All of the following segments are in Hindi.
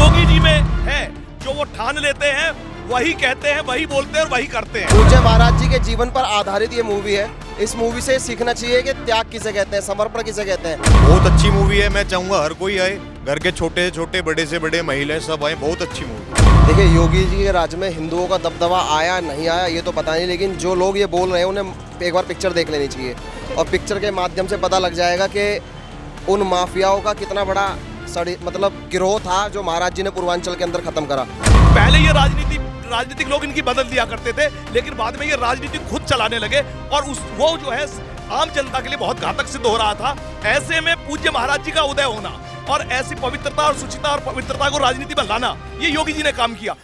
योगी जी में है, जो वो ठान लेते हैं वही कहते हैं, वही बोलते हैं और वही करते हैं। पूज्य महाराज जी के जीवन पर आधारित ये मूवी है। इस मूवी से सीखना चाहिए कि त्याग किसे कहते हैं, समर्पण किसे कहते हैं। बहुत अच्छी मूवी है। मैं चाहूंगा हर कोई आए, घर के छोटे से छोटे, बड़े से बड़े, महिलाएं सब आए। बहुत अच्छी मूवी। देखिए, योगी जी के राज्य में हिंदुओं का दबदबा आया नहीं आया ये तो पता नहीं, लेकिन जो लोग ये बोल रहे हैं उन्हें एक बार पिक्चर देख लेनी चाहिए और पिक्चर के माध्यम से पता लग जाएगा कि उन माफियाओं का कितना बड़ा गिरोह था जो महाराज जी ने पूर्वांचल के अंदर खत्म करा। पहले ये राजनीतिक लोग इनकी बदल दिया करते थे, लेकिन बाद में ये राजनीति खुद चलाने लगे और वो जो है आम जनता के लिए बहुत घातक सिद्ध हो रहा था। ऐसे में पूज्य महाराज जी का उदय होना और ऐसी पवित्रता और शुचिता और पवित्रता को राजनीति में लाना, ये योगी जी ने काम किया।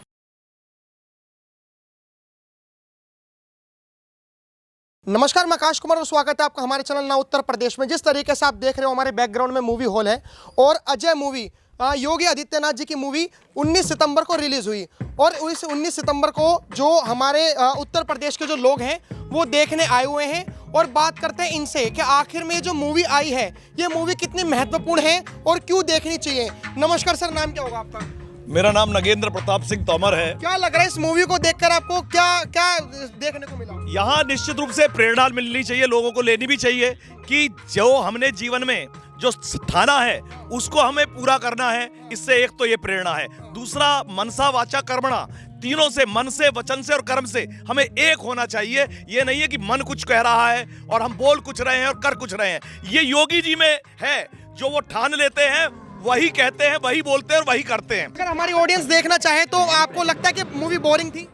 नमस्कार, मैं आकाश कुमार और स्वागत है आपका हमारे चैनल ना उत्तर प्रदेश में। जिस तरीके से आप देख रहे हो हमारे बैकग्राउंड में मूवी हॉल है और अजय मूवी योगी आदित्यनाथ जी की मूवी 19 सितंबर को रिलीज हुई और इस 19 सितंबर को जो हमारे उत्तर प्रदेश के जो लोग हैं वो देखने आए हुए हैं और बात करते हैं इनसे कि आखिर में जो मूवी आई है ये मूवी कितनी महत्वपूर्ण है और क्यों देखनी चाहिए। नमस्कार सर, नाम क्या होगा आपका? मेरा नाम नगेंद्र प्रताप सिंह तोमर है। क्या लग रहा है इस मूवी को देखकर आपको, क्या देखने को मिला? यहाँ निश्चित रूप से प्रेरणा मिलनी चाहिए, लोगों को लेनी भी चाहिए कि जो हमने जीवन में जो ठाना है उसको हमें पूरा करना है। इससे एक तो ये प्रेरणा है, दूसरा मनसा वाचा कर्मणा, तीनों से, मन से, वचन से और कर्म से हमें एक होना चाहिए। ये नहीं है कि मन कुछ कह रहा है और हम बोल कुछ रहे हैं और कर कुछ रहे हैं। ये योगी जी में है, जो वो ठान लेते हैं वही कहते हैं, वही बोलते हैं और वही करते हैं। अगर हमारी ऑडियंस देखना चाहे तो आपको लगता है कि मूवी बोरिंग थी?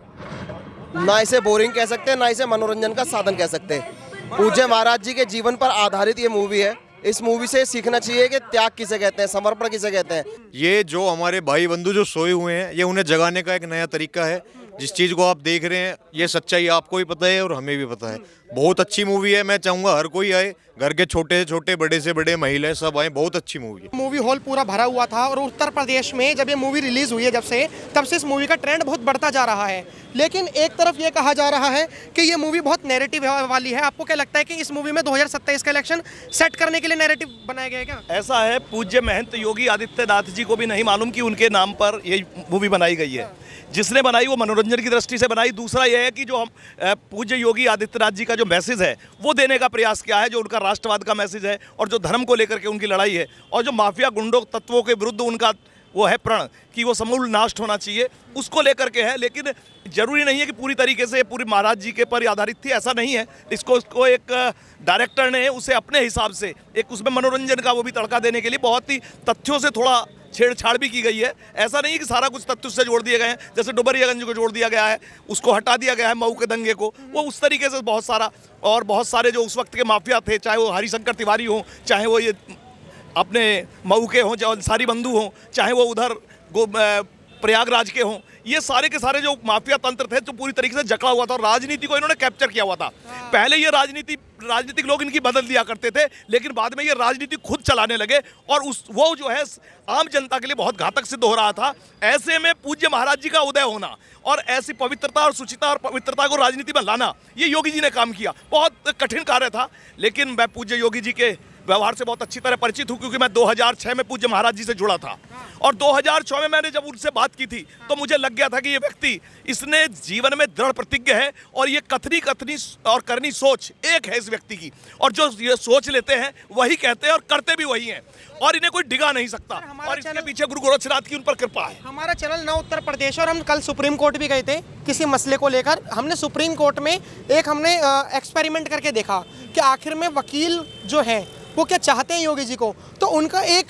ना इसे बोरिंग कह सकते हैं, ना इसे मनोरंजन का साधन कह सकते हैं। पूज्य महाराज जी के जीवन पर आधारित ये मूवी है। इस मूवी से सीखना चाहिए कि त्याग किसे कहते हैं, समर्पण किसे कहते हैं। ये जो हमारे भाई बंधु जो सोए हुए हैं, ये उन्हें जगाने का एक नया तरीका है। जिस चीज़ को आप देख रहे हैं ये सच्चाई आपको भी पता है और हमें भी पता है। बहुत अच्छी मूवी है। मैं चाहूँगा हर कोई आए, घर के छोटे से छोटे, बड़े से बड़े, महिलाएं सब आए। बहुत अच्छी मूवी है। मूवी हॉल पूरा भरा हुआ था और उत्तर प्रदेश में जब ये मूवी रिलीज हुई है तब से इस मूवी का ट्रेंड बहुत बढ़ता जा रहा है। लेकिन एक तरफ ये कहा जा रहा है कि ये मूवी बहुत नैरेटिव वाली है। आपको क्या लगता है कि इस मूवी में 2027 का इलेक्शन सेट करने के लिए नैरेटिव बनाया गया है क्या? ऐसा है, पूज्य महंत योगी आदित्यनाथ जी को भी नहीं मालूम कि उनके नाम पर ये मूवी बनाई गई है। जिसने बनाई वो मनोरंजन की दृष्टि से बनाई। दूसरा यह है कि जो हम पूज्य योगी आदित्यनाथ जी का जो मैसेज है वो देने का प्रयास किया है, जो उनका राष्ट्रवाद का मैसेज है और जो धर्म को लेकर के उनकी लड़ाई है और जो माफिया गुंडों तत्वों के विरुद्ध उनका वो है प्रण कि वो समूल नाश होना चाहिए, उसको लेकर के है। लेकिन जरूरी नहीं है कि पूरी तरीके से पूरी महाराज जी के पर आधारित थी, ऐसा नहीं है। इसको एक डायरेक्टर ने उसे अपने हिसाब से एक उसमें मनोरंजन का वो भी तड़का देने के लिए बहुत ही तथ्यों से थोड़ा छेड़छाड़ भी की गई है। ऐसा नहीं है कि सारा कुछ तथ्य से जोड़ दिए गए हैं। जैसे डुमरियागंज को जोड़ दिया गया है, उसको हटा दिया गया है, मऊ के दंगे को, वो उस तरीके से बहुत सारा और बहुत सारे जो उस वक्त के माफिया थे, चाहे वो हरिशंकर तिवारी हों, चाहे वो ये अपने मऊ के हों, चाहे सारी बंधु हों, चाहे वो उधर प्रयागराज के हों, ये सारे के सारे जो माफिया तंत्र थे जो पूरी तरीके से जकड़ा हुआ था और राजनीति को इन्होंने कैप्चर किया हुआ था। पहले ये राजनीतिक लोग इनकी बदल दिया करते थे, लेकिन बाद में ये राजनीति खुद चलाने लगे और वो जो है आम जनता के लिए बहुत घातक सिद्ध हो रहा था। ऐसे में पूज्य महाराज जी का उदय होना और ऐसी पवित्रता और शुचिता और पवित्रता को राजनीति में लाना, ये योगी जी ने काम किया। बहुत कठिन कार्य था, लेकिन मैं पूज्य योगी जी के व्यवहार से बहुत अच्छी तरह परिचित हूँ, क्योंकि मैं 2006 में पूज्य महाराज जी से जुड़ा था और 2006 में मैंने जब उनसे बात की थी तो मुझे लग गया था कि ये व्यक्ति, इसने जीवन में दृढ़ प्रतिज्ञ है और ये कथनी और करनी सोच एक है इस व्यक्ति की, और जो ये सोच लेते हैं वही कहते हैं और करते भी वही हैं और इन्हें कोई डिगा नहीं सकता। और इसके पीछे गुरु गोरक्षनाथ की उन पर कृपा है। हमारा चैनल ना उत्तर प्रदेश और हम कल सुप्रीम कोर्ट भी गए थे किसी मसले को लेकर। हमने सुप्रीम कोर्ट में हमने एक्सपेरिमेंट करके देखा कि आखिर में वकील जो है वो क्या चाहते हैं योगी जी को। तो उनका एक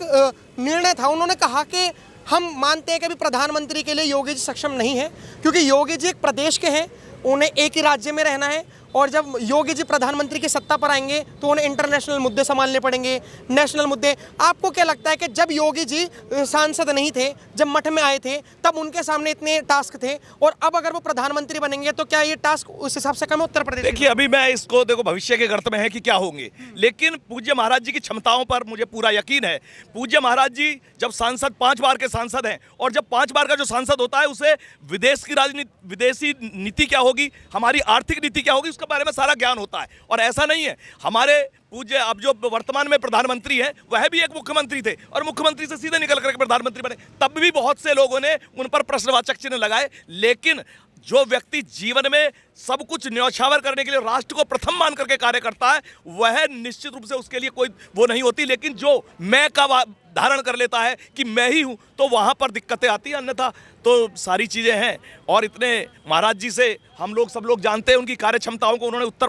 निर्णय था, उन्होंने कहा कि हम मानते हैं कि अभी प्रधानमंत्री के लिए योगी जी सक्षम नहीं है, क्योंकि योगी जी एक प्रदेश के हैं, उन्हें एक ही राज्य में रहना है और जब योगी जी प्रधानमंत्री की सत्ता पर आएंगे तो उन्हें इंटरनेशनल मुद्दे संभालने पड़ेंगे, नेशनल मुद्दे। आपको क्या लगता है कि जब योगी जी सांसद नहीं थे, जब मठ में आए थे, तब उनके सामने इतने टास्क थे और अब अगर वो प्रधानमंत्री बनेंगे तो क्या ये टास्क उस हिसाब से कम है उत्तर प्रदेश? देखिए, अभी मैं इसको देखो भविष्य के गर्त में है कि क्या होंगे, लेकिन पूज्य महाराज जी की क्षमताओं पर मुझे पूरा यकीन है। पूज्य महाराज जी जब सांसद 5 बार के सांसद हैं और जब 5 बार का जो सांसद होता है उसे विदेश की राजनीति, विदेशी नीति क्या होगी, हमारी आर्थिक नीति क्या होगी, उसका उसके बारे में सारा ज्ञान होता है। और ऐसा नहीं है, हमारे पूज्य अब जो वर्तमान में प्रधानमंत्री हैं वह भी एक मुख्यमंत्री थे और मुख्यमंत्री से सीधे निकल करके प्रधानमंत्री बने, तब भी बहुत से लोगों ने उन पर प्रश्नवाचक चिन्ह लगाए। लेकिन जो व्यक्ति जीवन में सब कुछ न्यौछावर करने के लिए राष्ट्र को प्रथम मान करके कार्य करता है, वह निश्चित रूप से उसके लिए कोई वो नहीं होती। लेकिन जो मैं का धारण कर लेता है कि मैं ही हूं, तो वहां पर दिक्कतें आती हैं। अन्यथा तो सारी चीजें हैं। और इतने महाराज जी से हम लोग सब लोग जानते हैं उनकी कार्य क्षमताओं को। उन्होंने उत्तर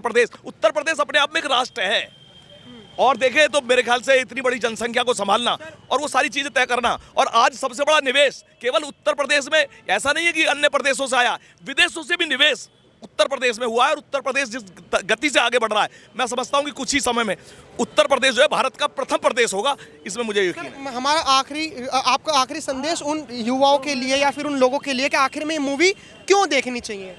प्रदेश अपने आप में एक राष्ट्र है, और देखें तो मेरे ख्याल से इतनी बड़ी जनसंख्या को संभालना और वो सारी चीजें तय करना। और आज सबसे बड़ा निवेश केवल उत्तर प्रदेश में, ऐसा नहीं है कि अन्य प्रदेशों से आया, विदेशों से भी निवेश उत्तर प्रदेश में हुआ है। और उत्तर प्रदेश जिस गति से आगे बढ़ रहा है, मैं समझता हूं कि कुछ ही समय में उत्तर प्रदेश जो है भारत का प्रथम प्रदेश होगा, इसमें मुझे यकीन है। हमारा आपका आखिरी संदेश उन युवाओं के लिए या फिर उन लोगों के लिए कि आखिर में ये मूवी क्यों देखनी चाहिए?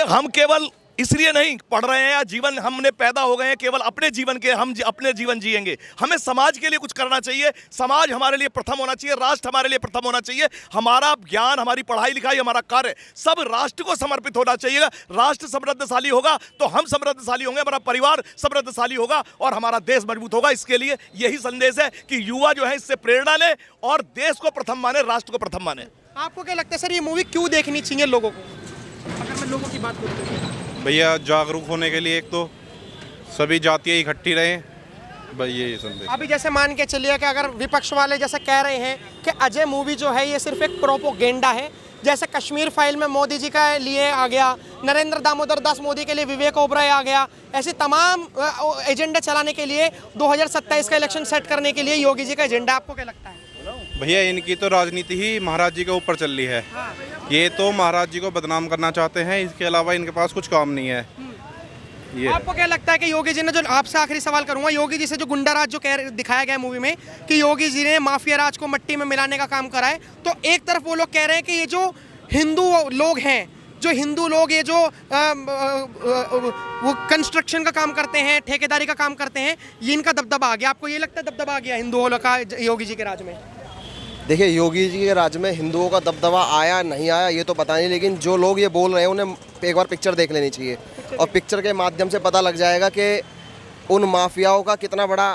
हम केवल इसलिए नहीं पढ़ रहे हैं या जीवन हमने पैदा हो गए हैं केवल अपने जीवन के, हम अपने जीवन जिएंगे। हमें समाज के लिए कुछ करना चाहिए, समाज हमारे लिए प्रथम होना चाहिए, राष्ट्र हमारे लिए प्रथम होना चाहिए। हमारा ज्ञान, हमारी पढ़ाई लिखाई, हमारा कार्य सब राष्ट्र को समर्पित होना चाहिए। राष्ट्र समृद्धशाली होगा तो हम समृद्धशाली होंगे, हमारा परिवार समृद्धशाली होगा और हमारा देश मजबूत होगा। इसके लिए यही संदेश है कि युवा जो है इससे प्रेरणा ले और देश को प्रथम माने, राष्ट्र को प्रथम माने। आपको क्या लगता है सर, ये मूवी क्यों देखनी चाहिए लोगों को? अगर मैं लोगों की बात करूँ भैया, जागरूक होने के लिए एक तो सभी जातियाँ इकट्ठी रहें, भाई यही संदेश। अभी जैसे मान के चलिए कि अगर विपक्ष वाले जैसे कह रहे हैं कि अजय मूवी जो है ये सिर्फ एक प्रोपोगेंडा है, जैसे कश्मीर फाइल में मोदी जी का लिए आ गया, नरेंद्र दामोदर दास मोदी के लिए विवेक ओबराय आ गया, ऐसे तमाम एजेंडे चलाने के लिए 2027 का इलेक्शन सेट करने के लिए योगी जी का एजेंडा। आपको क्या लगता है? भैया, इनकी तो राजनीति ही महाराज जी के ऊपर चल रही है। ये तो महाराज जी को बदनाम करना चाहते हैं, इसके अलावा इनके पास कुछ काम नहीं है। ये आपको क्या लगता है कि योगी जी ने, जो आपसे आखिरी सवाल करूंगा, योगी जी से जो गुंडा राज जो दिखाया गया है मूवी में कि योगी जी ने माफिया राज को मट्टी में मिलाने का काम करा है, तो एक तरफ वो लोग कह रहे हैं कि ये जो हिंदू लोग हैं, ये जो वो कंस्ट्रक्शन का काम करते हैं, ठेकेदारी का काम करते हैं, ये इनका दबदबा आ गया। आपको ये लगता है दबदबा आ गया हिंदुओं का योगी जी के राज में? देखिए, योगी जी के राज में हिंदुओं का दबदबा आया नहीं आया ये तो पता नहीं, लेकिन जो लोग ये बोल रहे हैं उन्हें एक बार पिक्चर देख लेनी चाहिए और पिक्चर के माध्यम से पता लग जाएगा कि उन माफियाओं का कितना बड़ा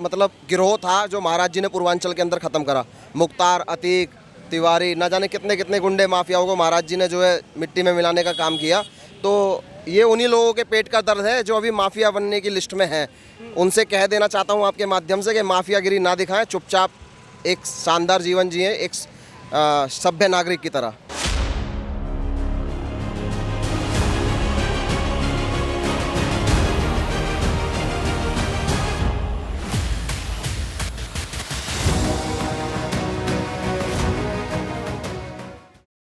मतलब गिरोह था जो महाराज जी ने पूर्वांचल के अंदर ख़त्म करा। मुख्तार, अतीक, तिवारी, न जाने कितने कितने गुंडे माफियाओं को महाराज जी ने जो है मिट्टी में मिलाने का काम किया। तो ये उन्हीं लोगों के पेट का दर्द है जो अभी माफिया बनने की लिस्ट में हैं। उनसे कह देना चाहता हूँ आपके माध्यम से कि माफियागिरी ना दिखाएं, चुपचाप एक शानदार जीवन जिए एक सभ्य नागरिक की तरह।